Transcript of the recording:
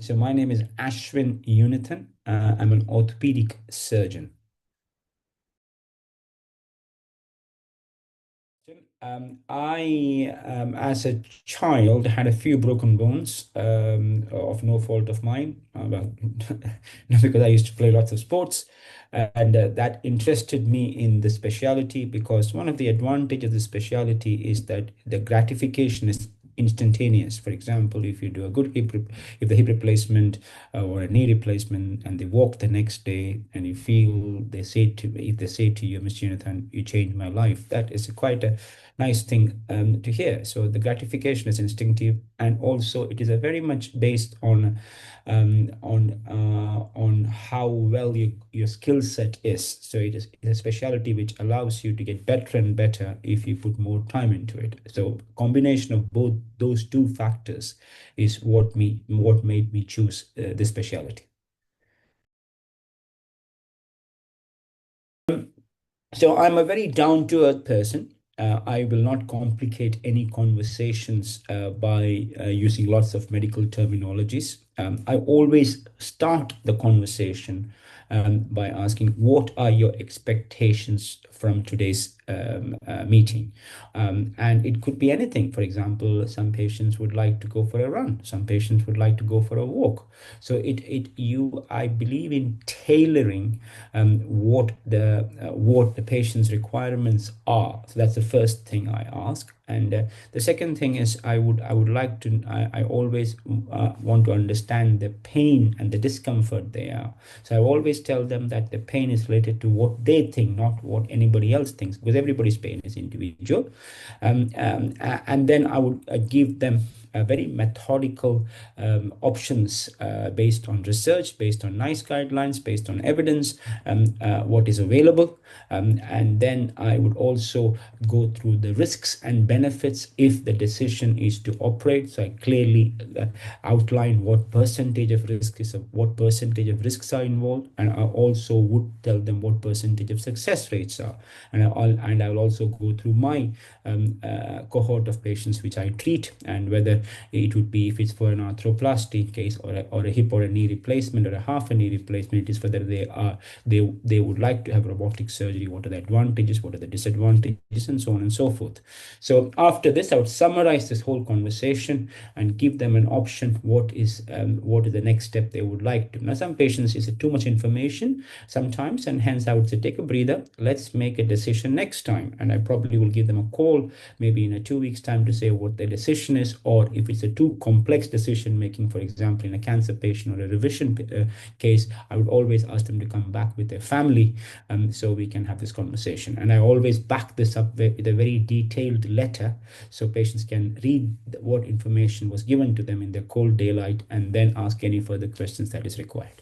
So my name is Ashwin Unnithan. I'm an orthopedic surgeon. As a child, had a few broken bones of no fault of mine. Well, not because I used to play lots of sports, and that interested me in the specialty because one of the advantages of the specialty is that the gratification is instantaneous. For example, if you do a good if the hip replacement or a knee replacement, and they walk the next day, and you feel if they say to you, Mr. Unnithan, you changed my life, that is quite a nice thing to hear. So the gratification is instinctive, and also it is a very much based on how well your skill set is. So it is a specialty which allows you to get better and better if you put more time into it. So combination of both those two factors is what made me choose this specialty. So I'm a very down to earth person. I will not complicate any conversations by using lots of medical terminologies. I always start the conversation by asking, what are your expectations from today's meeting? And it could be anything. For example, some patients would like to go for a run. Some patients would like to go for a walk. So I believe in tailoring what the patient's requirements are. So that's the first thing I ask. And the second thing is I always want to understand the pain and the discomfort they are. So I always tell them that the pain is related to what they think, not what anybody else thinks, because everybody's pain is individual. And then I would give them very methodical options based on research, based on nice guidelines, based on evidence, what is available. And then I would also go through the risks and benefits if the decision is to operate. So I clearly outline what percentage of risk is, what percentage of risks are involved, and I also would tell them what percentage of success rates are. And I will also go through my cohort of patients which I treat, and whether it would be, if it's for an arthroplasty case or a hip or a knee replacement or a half a knee replacement, it is whether they would like to have robotic surgery, what are the advantages, what are the disadvantages, and so on and so forth. So after this, I would summarize this whole conversation and give them an option, what is the next step they would like to. Now, some patients, is it too much information sometimes, and hence I would say, take a breather, let's make a decision next time. And I probably will give them a call maybe in a 2 weeks time to say what their decision is, or if it's a too complex decision making, for example in a cancer patient or a revision case, I would always ask them to come back with their family, so we can have this conversation. And I always back this up with a very detailed letter, so patients can read what information was given to them in the cold daylight and then ask any further questions that is required.